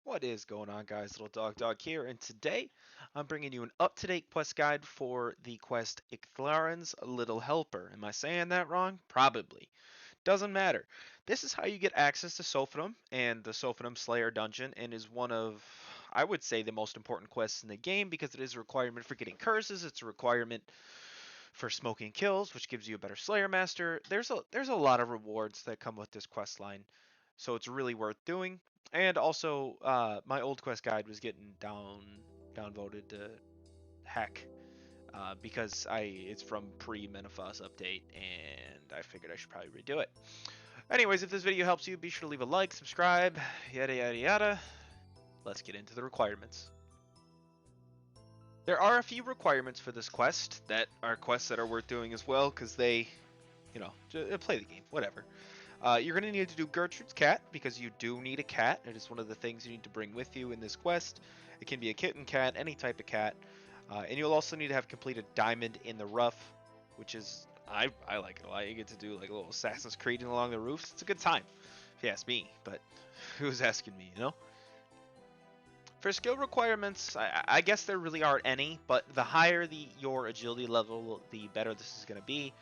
What is going on, guys? Lildogdog here, and today I'm bringing you an up-to-date quest guide for the quest Icthlarin's Little Helper. Am I saying that wrong? Probably. Doesn't matter. This is how you get access to Sophanem and the Sophanem Slayer dungeon, and is one of, I would say, the most important quests in the game because it is a requirement for getting curses. It's a requirement for smoking kills, which gives you a better Slayer Master. There's a lot of rewards that come with this quest line, so it's really worth doing. And also, my old quest guide was getting downvoted to heck because it's from pre-Menopause update, and I figured I should probably redo it. Anyways, if this video helps you, be sure to leave a like, subscribe, yada yada yada. Let's get into the requirements. There are a few requirements for this quest that are quests that are worth doing as well, because they, play the game, whatever. You're going to need to do Gertrude's cat, because you do need a cat. It is one of the things you need to bring with you in this quest. It can be a kitten cat, any type of cat. And you'll also need to have completed Diamond in the Rough, which is, I like it a lot. You get to do like a little Assassin's Creed along the roofs. It's a good time, if you ask me, but who's asking me, you know? For skill requirements, I guess there really aren't any, but the higher your agility level, the better this is going to be.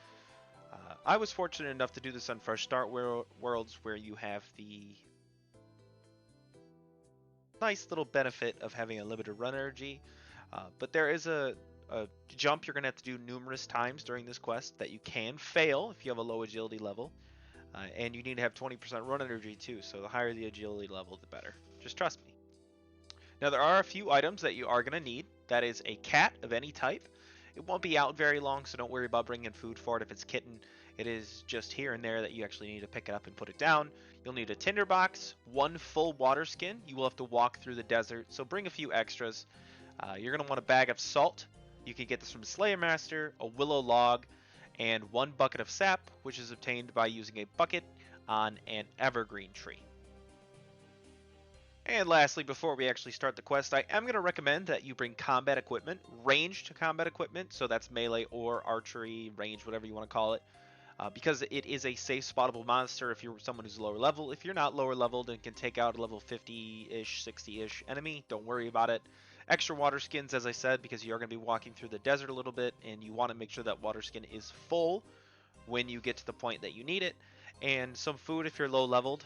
I was fortunate enough to do this on Fresh Start Worlds, where you have the nice little benefit of having a limited run energy, but there is a jump you're going to have to do numerous times during this quest that you can fail if you have a low agility level, and you need to have 20% run energy too, so the higher the agility level, the better. Just trust me. Now, there are a few items that you are going to need. That is a cat of any type. It won't be out very long, so don't worry about bringing food for it if it's kitten. It is just here and there that you actually need to pick it up and put it down. You'll need a tinderbox, one full water skin. You will have to walk through the desert, so bring a few extras. You're going to want a bag of salt. You can get this from the Slayer Master, a willow log, and one bucket of sap, which is obtained by using a bucket on an evergreen tree. And lastly, before we actually start the quest, I am going to recommend that you bring combat equipment, ranged combat equipment, so that's melee or archery, range, whatever you want to call it, because it is a safe spottable monster if you're someone who's lower level. If you're not lower leveled and can take out a level 50-ish, 60-ish enemy, don't worry about it. Extra water skins, as I said, because you are going to be walking through the desert a little bit, and you want to make sure that water skin is full when you get to the point that you need it. And some food if you're low leveled.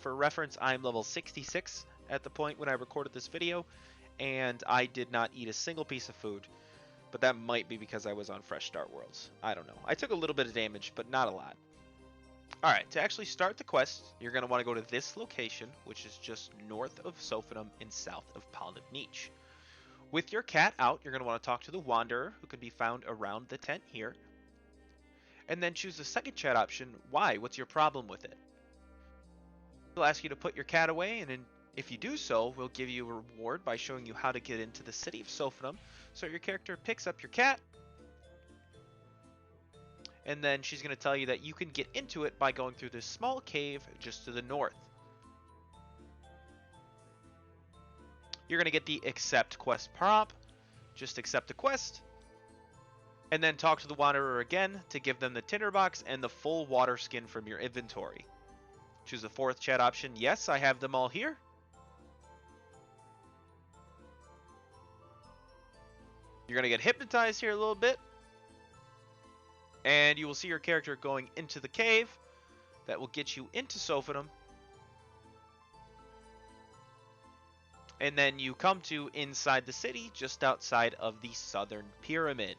For reference, I'm level 66 at the point when I recorded this video, and I did not eat a single piece of food, but that might be because I was on Fresh Start Worlds. I don't know. I took a little bit of damage, but not a lot. Alright, to actually start the quest, you're going to want to go to this location, which is just north of Sophanem and south of Pollnivneach. With your cat out, you're going to want to talk to the Wanderer, who can be found around the tent here, and then choose the second chat option, why, what's your problem with it? It'll ask you to put your cat away, and if you do so, we'll give you a reward by showing you how to get into the city of Sophanem. So your character picks up your cat, and then she's going to tell you that you can get into it by going through this small cave just to the north. You're going to get the accept quest prompt. Just accept the quest, and then talk to the Wanderer again to give them the tinderbox and the full water skin from your inventory. Choose the fourth chat option. Yes, I have them all here. You're going to get hypnotized here a little bit, and you will see your character going into the cave. That will get you into Sophanem. And then you come to inside the city, just outside of the southern pyramid.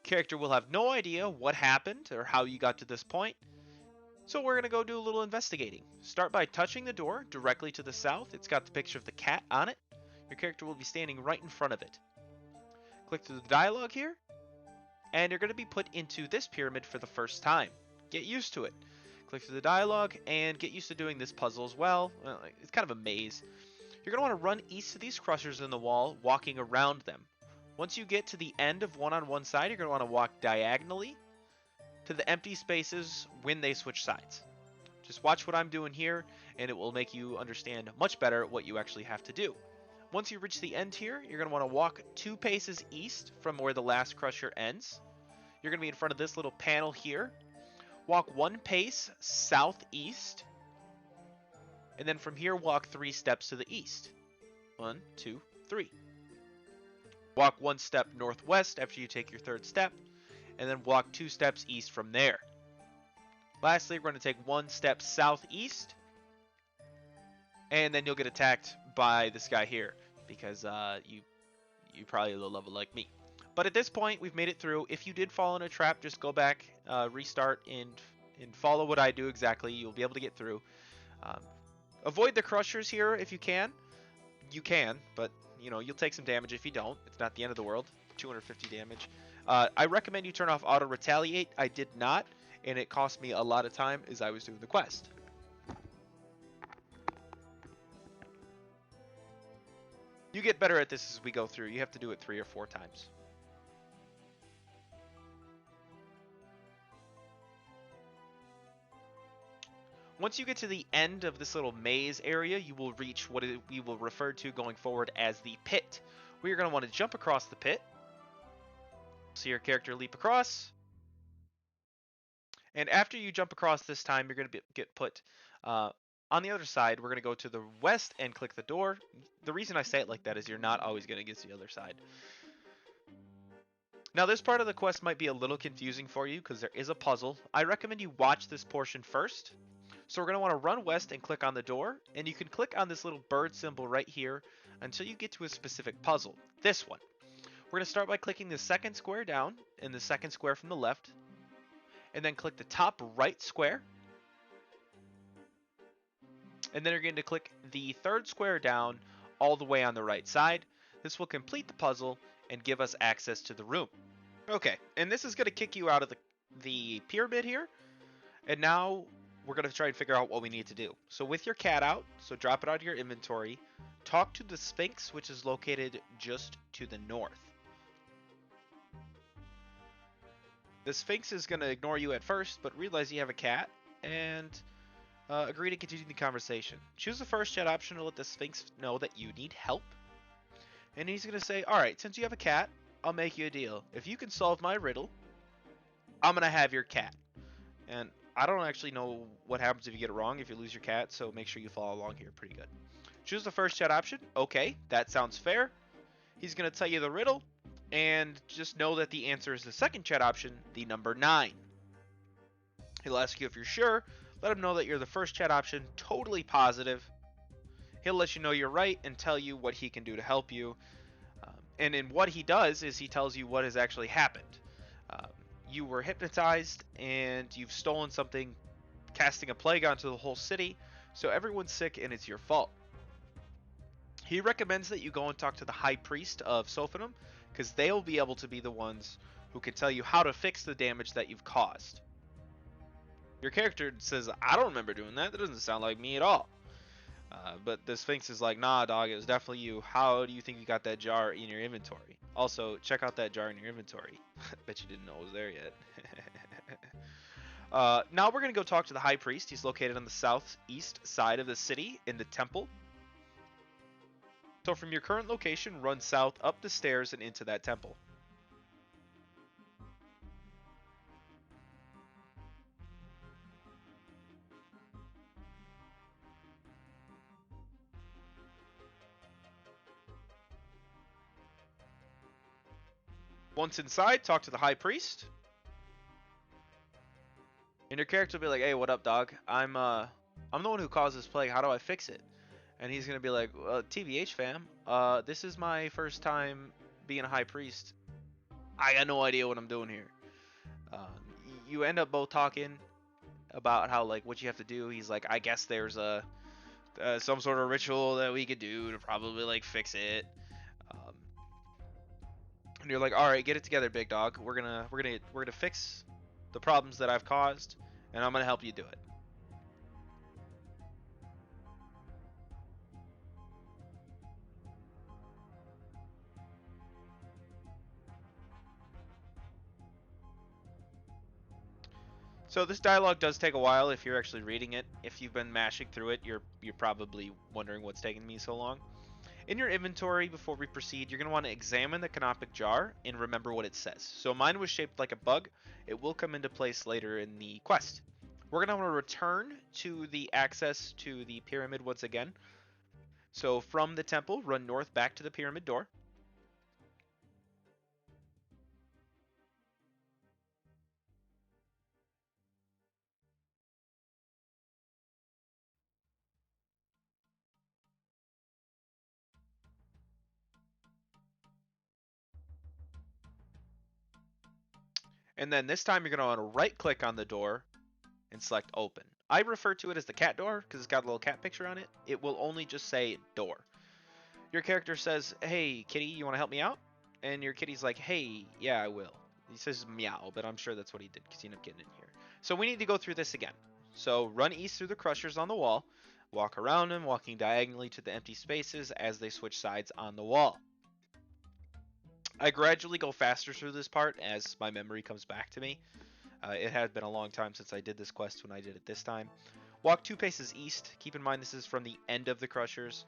Character will have no idea what happened or how you got to this point, so we're going to go do a little investigating. Start by touching the door directly to the south. It's got the picture of the cat on it. Your character will be standing right in front of it. Click through the dialogue here, and you're going to be put into this pyramid for the first time. Get used to it. Click through the dialogue and get used to doing this puzzle as well. It's kind of a maze. You're going to want to run east of these crushers in the wall, walking around them. Once you get to the end of one on one side, you're going to want to walk diagonally to the empty spaces when they switch sides. Just watch what I'm doing here, and it will make you understand much better what you actually have to do. Once you reach the end here, you're going to want to walk 2 paces east from where the last crusher ends. You're going to be in front of this little panel here. Walk 1 pace southeast, And then from here, walk 3 steps to the east. 1, 2, 3. Walk 1 step northwest after you take your 3rd step, and then walk 2 steps east from there. Lastly, we're going to take 1 step southeast, and then you'll get attacked by this guy here, because you probably low level like me. But at this point, we've made it through. If you did fall in a trap, just go back, restart, and follow what I do exactly. You'll be able to get through. Avoid the crushers here if you can. You can, but you know, you'll take some damage if you don't. It's not the end of the world. 250 damage. I recommend you turn off auto retaliate. I did not, and it cost me a lot of time as I was doing the quest. You get better at this as we go through. You have to do it 3 or 4 times. Once you get to the end of this little maze area, you will reach what we will refer to going forward as the pit. We are going to want to jump across the pit. See your character leap across. And after you jump across this time, you're going to get put on the other side. We're going to go to the west and click the door. The reason I say it like that is you're not always going to get to the other side. Now this part of the quest might be a little confusing for you because there is a puzzle. I recommend you watch this portion first. So we're going to want to run west and click on the door, and you can click on this little bird symbol right here until you get to a specific puzzle. This one. We're going to start by clicking the 2nd square down and the 2nd square from the left, and then click the top right square. And then you're going to click the 3rd square down all the way on the right side. This will complete the puzzle and give us access to the room. Okay, and this is going to kick you out of the pyramid here. And now we're going to try and figure out what we need to do. So with your cat out, so drop it out of your inventory, talk to the Sphinx, which is located just to the north. The Sphinx is going to ignore you at first, but realize you have a cat, and agree to continue the conversation. Choose the first chat option to let the Sphinx know that you need help. And he's going to say, alright, since you have a cat, I'll make you a deal. If you can solve my riddle, I'm going to have your cat. And I don't actually know what happens if you get it wrong, if you lose your cat, so make sure you follow along here pretty good. Choose the first chat option. Okay, that sounds fair. He's going to tell you the riddle, and just know that the answer is the 2nd chat option, the number 9. He'll ask you if you're sure. Let him know that you're the first chat option, totally positive. He'll let you know you're right and tell you what he can do to help you. And in what he does is he tells you what has actually happened. You were hypnotized and you've stolen something, casting a plague onto the whole city, so everyone's sick and it's your fault. He recommends that you go and talk to the High Priest of Sophanem, because they'll be able to be the ones who can tell you how to fix the damage that you've caused. Your character says, I don't remember doing that. That doesn't sound like me at all. But the Sphinx is like, nah, dog, it was definitely you. How do you think you got that jar in your inventory? Also, check out that jar in your inventory. Bet you didn't know it was there yet. Now we're going to go talk to the High Priest. He's located on the southeast side of the city in the temple. So from your current location, run south up the stairs and into that temple. Once inside, talk to the High Priest. And your character will be like, hey, what up, dog? I'm the one who caused this plague. How do I fix it? And he's going to be like, TBH, fam. This is my first time being a High Priest. I got no idea what I'm doing here. You end up both talking about how, like, what you have to do. He's like, I guess there's some sort of ritual that we could do to probably, like, fix it. And you're like, all right, get it together, big dog. We're gonna fix the problems that I've caused, and I'm gonna help you do it. So this dialogue does take a while if you're actually reading it. If you've been mashing through it, you're probably wondering what's taking me so long. In your inventory, before we proceed, you're going to want to examine the Canopic jar and remember what it says. So mine was shaped like a bug. It will come into place later in the quest. We're going to want to return to the access to the pyramid once again. So from the temple, run north back to the pyramid door. And then this time you're going to want to right click on the door and select open. I refer to it as the cat door because it's got a little cat picture on it. It will only just say door. Your character says, hey, kitty, you want to help me out? And your kitty's like, hey, yeah, I will. He says meow, but I'm sure that's what he did because he ended up getting in here. So we need to go through this again. So run east through the crushers on the wall. Walk around them, walking diagonally to the empty spaces as they switch sides on the wall. I gradually go faster through this part as my memory comes back to me. It had been a long time since I did this quest when I did it this time. Walk 2 paces east. Keep in mind this is from the end of the crushers.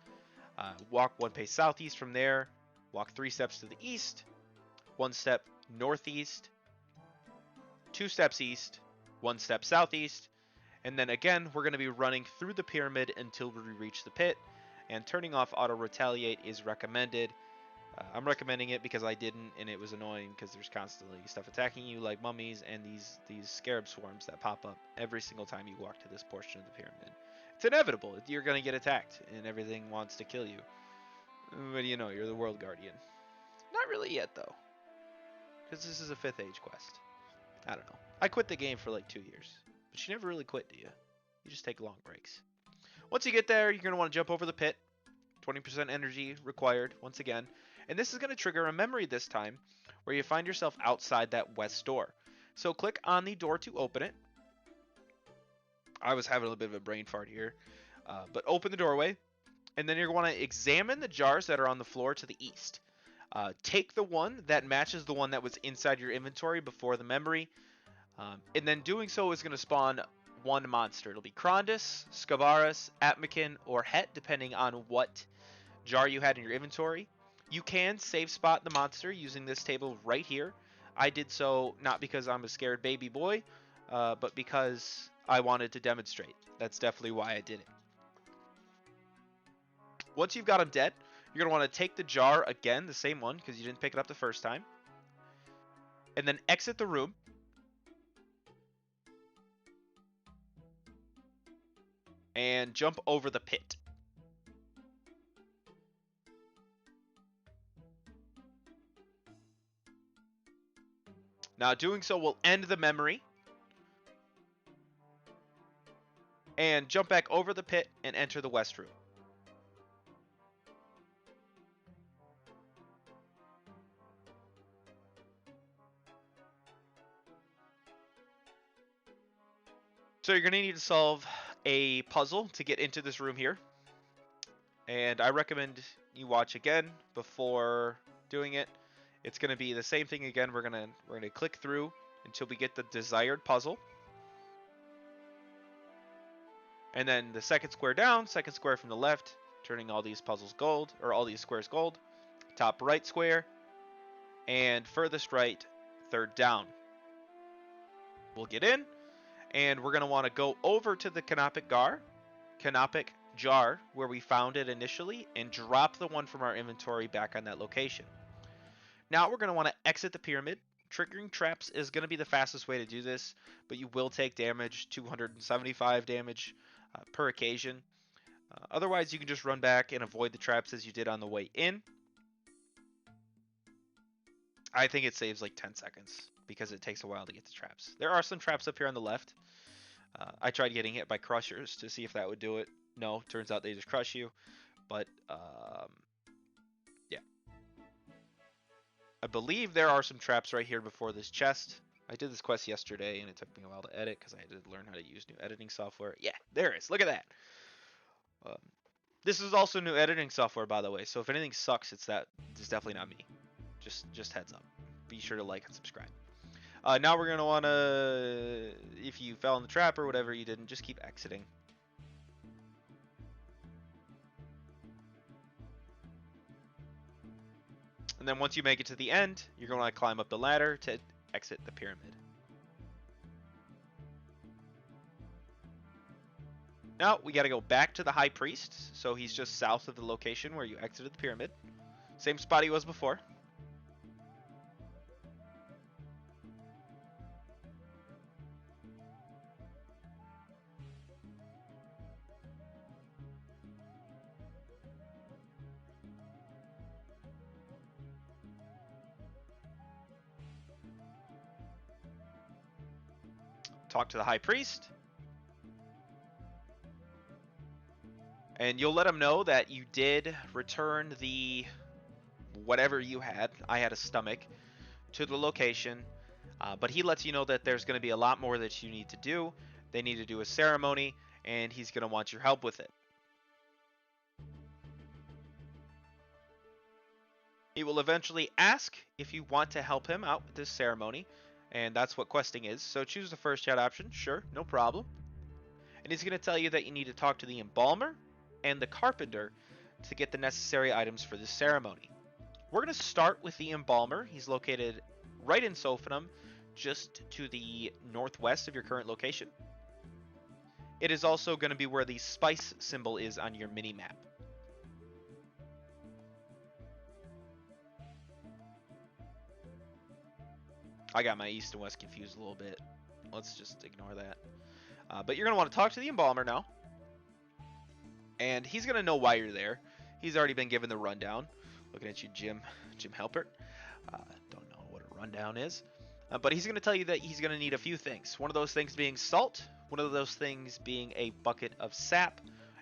Walk 1 pace southeast from there. Walk 3 steps to the east. 1 step northeast. 2 steps east. 1 step southeast. And then again, we're going to be running through the pyramid until we reach the pit. And turning off auto retaliate is recommended. I'm recommending it because I didn't, and it was annoying because there's constantly stuff attacking you like mummies and these scarab swarms that pop up every single time you walk to this portion of the pyramid. It's inevitable. You're going to get attacked, and everything wants to kill you. What do you know? You're the world guardian. Not really yet, though, because this is a 5th age quest. I don't know. I quit the game for like 2 years, but you never really quit, do you? You just take long breaks. Once you get there, you're going to want to jump over the pit. 20% energy required, once again. And this is going to trigger a memory this time, where you find yourself outside that west door. So click on the door to open it. I was having a little bit of a brain fart here. But open the doorway, and then you're going to want to examine the jars that are on the floor to the east. Take the one that matches the one that was inside your inventory before the memory. And then doing so is going to spawn one monster. It'll be Krondus, Scabarus, Atmakin, or Het, depending on what jar you had in your inventory. You can save spot the monster using this table right here. I did so not because I'm a scared baby boy, but because I wanted to demonstrate. That's definitely why I did it. Once you've got him dead, you're going to want to take the jar again, the same one, because you didn't pick it up the first time. And then exit the room. And jump over the pit. Now, doing so will end the memory. And jump back over the pit and enter the west room. So you're going to need to solve a puzzle to get into this room here. And I recommend you watch again before doing it. It's going to be the same thing again. We're going to click through until we get the desired puzzle. And then the second square down, second square from the left, turning all these puzzles gold, or all these squares gold. Top right square, and furthest right, third down. We'll get in, and we're going to want to go over to the Canopic jar, where we found it initially, and drop the one from our inventory back on that location. Now we're going to want to exit the pyramid. Triggering traps is going to be the fastest way to do this, but you will take damage, 275 damage per occasion. Otherwise, you can just run back and avoid the traps as you did on the way in. I think it saves like 10 seconds because it takes a while to get to traps. There are some traps up here on the left. I tried getting hit by crushers to see if that would do it. No, turns out they just crush you. But, yeah. I believe there are some traps right here before this chest. I did this quest yesterday, and it took me a while to edit because I had to learn how to use new editing software. Yeah, there it is. Look at that. This is also new editing software, by the way. So if anything sucks, it's definitely not me. Just heads up. Be sure to like and subscribe. Now we're going to want to, if you fell in the trap or whatever you didn't, just keep exiting. And then once you make it to the end, you're going to want to climb up the ladder to exit the pyramid. Now, we got to go back to the High Priest, so he's just south of the location where you exited the pyramid. Same spot he was before. Talk to the High Priest. And you'll let him know that you did return the whatever you had. I had a stomach to the location. But he lets you know that there's going to be a lot more that you need to do. They need to do a ceremony, and he's going to want your help with it. He will eventually ask if you want to help him out with this ceremony, and that's what questing is. So choose the first chat option. Sure, no problem. And he's going to tell you that you need to talk to the Embalmer and the Carpenter to get the necessary items for this ceremony. We're going to start with the Embalmer. He's located right in Sophanem, just to the northwest of your current location. It is also going to be where the spice symbol is on your mini-map. I got my east and west confused a little bit. Let's just ignore that. But you're going to want to talk to the Embalmer now. And he's going to know why you're there. He's already been given the rundown. Looking at you, Jim Helper. Don't know what a rundown is. But he's going to tell you that he's going to need a few things. One of those things being salt. One of those things being a bucket of sap.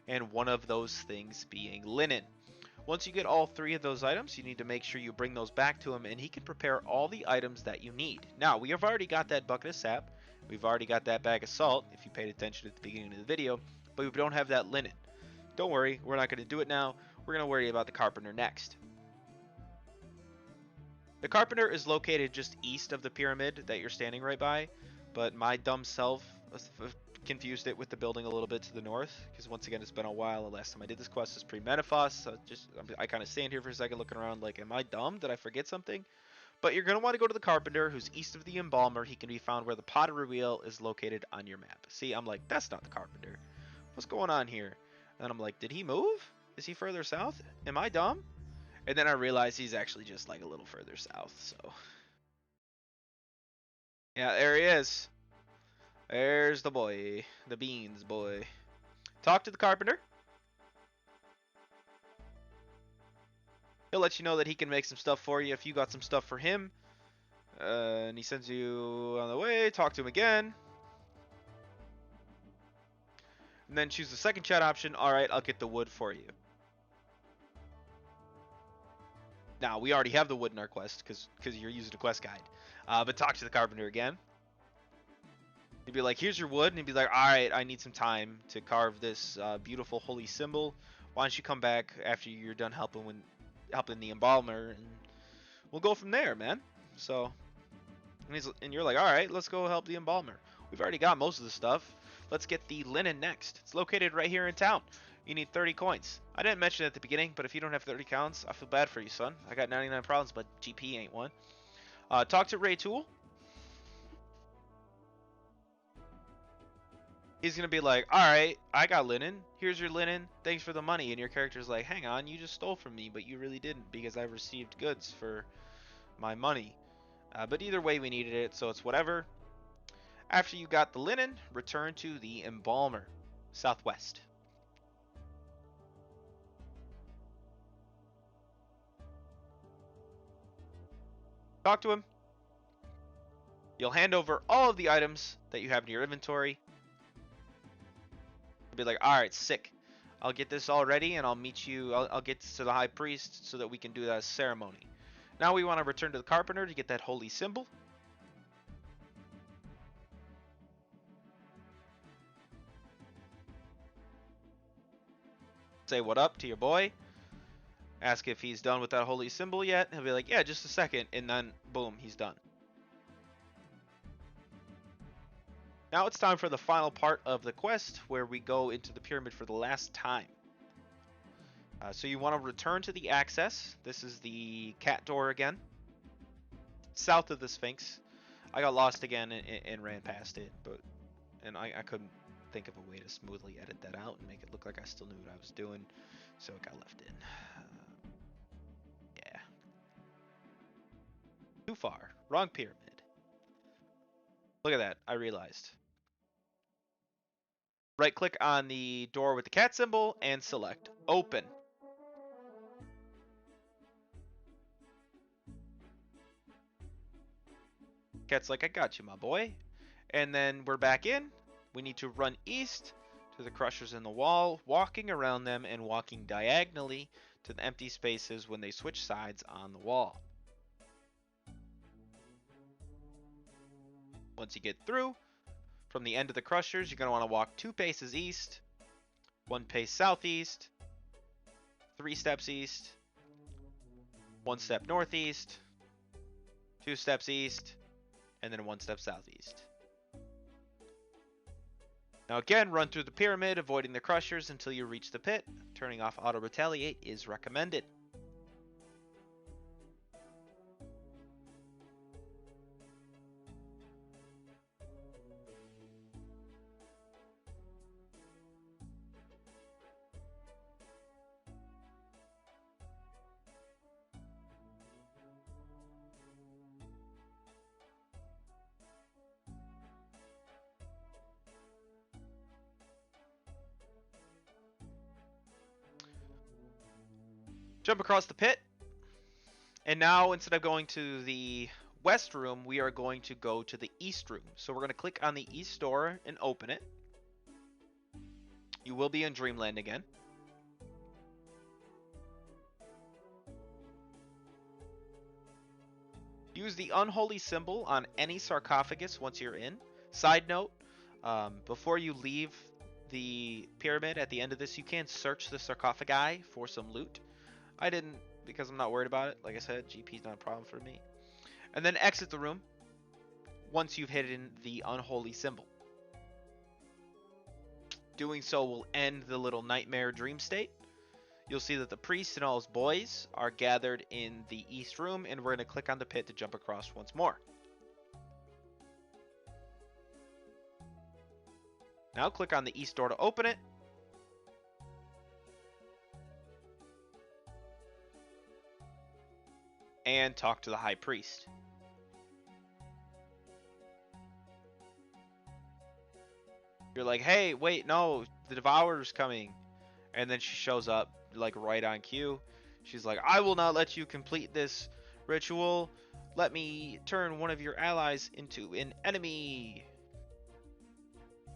And one of those things being linen. Once you get all three of those items, you need to make sure you bring those back to him, and he can prepare all the items that you need. Now, we have already got that bucket of sap. We've already got that bag of salt, if you paid attention at the beginning of the video, but we don't have that linen. Don't worry, we're not going to do it now. We're going to worry about the Carpenter next. The Carpenter is located just east of the pyramid that you're standing right by, but my dumb self confused it with the building a little bit to the north, because once again it's been a while. The last time I did this quest was pre-Menopause, so I kind of stand here for a second looking around like, am I dumb? Did I forget something? But you're going to want to go to the Carpenter, who's east of the Embalmer. He can be found where the pottery wheel is located on your map. See, I'm like, that's not the Carpenter. What's going on here? And I'm like, did he move? Is he further south? Am I dumb? And then I realized he's actually just like a little further south, so. Yeah, there he is. There's the boy. The beans boy. Talk to the Carpenter. He'll let you know that he can make some stuff for you if you got some stuff for him. And he sends you on the way. Talk to him again. And then choose the second chat option. Alright, I'll get the wood for you. Now, we already have the wood in our quest because you're using a quest guide. But talk to the Carpenter again. He'd be like, here's your wood. And he'd be like, alright, I need some time to carve this beautiful holy symbol. Why don't you come back after you're done helping the Embalmer, and we'll go from there, man. So, and you're like, alright, let's go help the Embalmer. We've already got most of the stuff. Let's get the linen next. It's located right here in town. You need 30 coins. I didn't mention it at the beginning, but if you don't have 30 coins, I feel bad for you, son. I got 99 problems, but GP ain't one. Talk to Ray Tool. He's going to be like, alright, I got linen. Here's your linen. Thanks for the money. And your character's like, hang on, you just stole from me, but you really didn't, because I received goods for my money. But either way, we needed it, so it's whatever. After you got the linen, return to the Embalmer, southwest. Talk to him. You'll hand over all of the items that you have in your inventory. Be like, alright, sick. I'll get this all ready and I'll meet you. I'll get to the High Priest so that we can do that ceremony. Now we want to return to the Carpenter to get that holy symbol. Say what up to your boy. Ask if he's done with that holy symbol yet. He'll be like, yeah, just a second. And then, boom, he's done. Now it's time for the final part of the quest, where we go into the pyramid for the last time. So you want to return to the access. This is the cat door again. South of the Sphinx. I got lost again and ran past it, and I couldn't think of a way to smoothly edit that out and make it look like I still knew what I was doing, so it got left in. Yeah. Too far. Wrong pyramid. Look at that. I realized. Right click on the door with the cat symbol and select open. Cat's like, I got you, my boy. And then we're back in. We need to run east to the crushers in the wall, walking around them and walking diagonally to the empty spaces when they switch sides on the wall. Once you get through, from the end of the crushers, you're going to want to walk 2 paces east, 1 pace southeast, 3 steps east, 1 step northeast, 2 steps east, and then 1 step southeast. Now again, run through the pyramid, avoiding the crushers until you reach the pit. Turning off auto retaliate is recommended. Jump across the pit. And now, instead of going to the west room, we are going to go to the east room. So we're going to click on the east door and open it. You will be in Dreamland again. Use the unholy symbol on any sarcophagus once you're in. Side note, before you leave the pyramid at the end of this, you can search the sarcophagi for some loot. I didn't because I'm not worried about it. Like I said, GP's not a problem for me. And then exit the room once you've hidden the unholy symbol. Doing so will end the little nightmare dream state. You'll see that the priest and all his boys are gathered in the east room, and we're going to click on the pit to jump across once more. Now click on the east door to open it. And talk to the high priest. You're like, hey, wait, no, the Devourer's coming. And then she shows up, like, right on cue. She's like, I will not let you complete this ritual. Let me turn one of your allies into an enemy.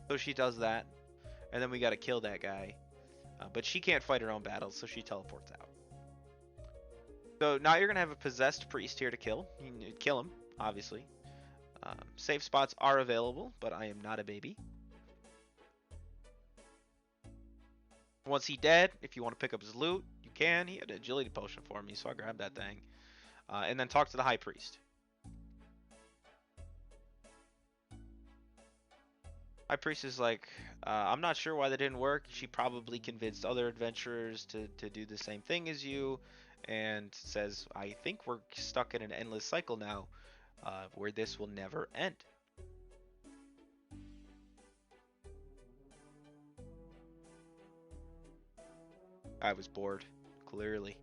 So she does that. And then we gotta kill that guy. But she can't fight her own battles, so she teleports out. So now you're going to have a possessed priest here to kill. You can kill him, obviously. Safe spots are available, but I am not a baby. Once he's dead, if you want to pick up his loot, you can. He had an agility potion for me, so I grabbed that thing. And then talk to the high priest. High priest is like, I'm not sure why that didn't work. She probably convinced other adventurers to do the same thing as you. And says, I think we're stuck in an endless cycle now, where this will never end. I was bored, clearly.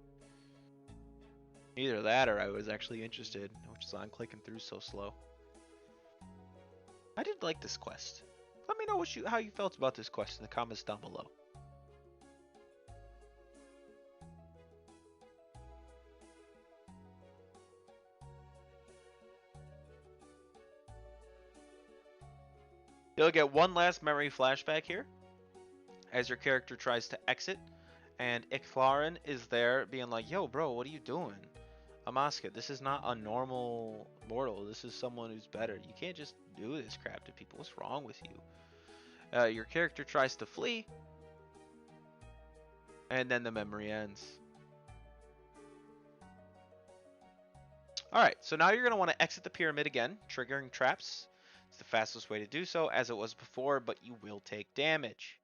Either that or I was actually interested, which is why I'm clicking through so slow. I did like this quest. Let me know how you felt about this quest in the comments down below. You'll get one last memory flashback here as your character tries to exit, and Icthlarin is there being like, yo bro, what are you doing? Amascut, this is not a normal mortal. This is someone who's better. You can't just do this crap to people. What's wrong with you? Your character tries to flee, and then the memory ends. Alright, so now you're going to want to exit the pyramid again, triggering traps. It's the fastest way to do so, as it was before, but you will take damage.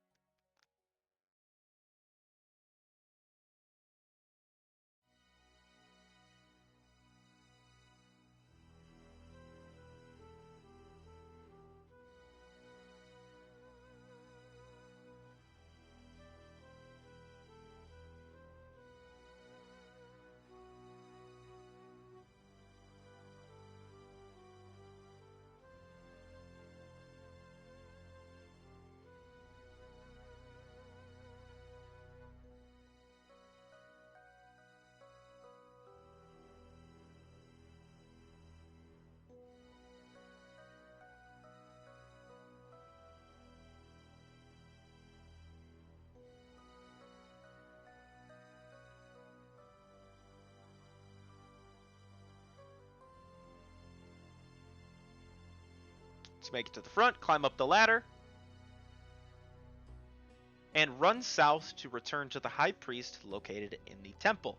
Let's make it to the front, climb up the ladder, and run south to return to the High Priest located in the temple.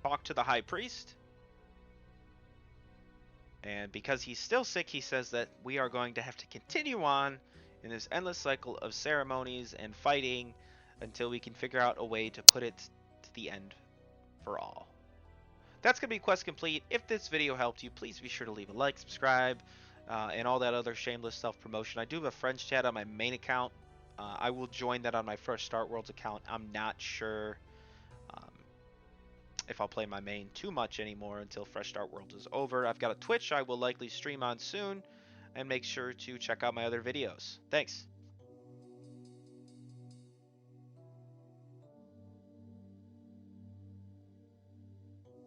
Talk to the High Priest. And because he's still sick, he says that we are going to have to continue on in this endless cycle of ceremonies and fighting until we can figure out a way to put it to the end for all. That's going to be quest complete. If this video helped you, please be sure to leave a like, subscribe, and all that other shameless self-promotion. I do have a friends chat on my main account. I will join that on my Fresh Start Worlds account. I'm not sure if I'll play my main too much anymore until Fresh Start World is over. I've got a Twitch I will likely stream on soon, and make sure to check out my other videos. Thanks.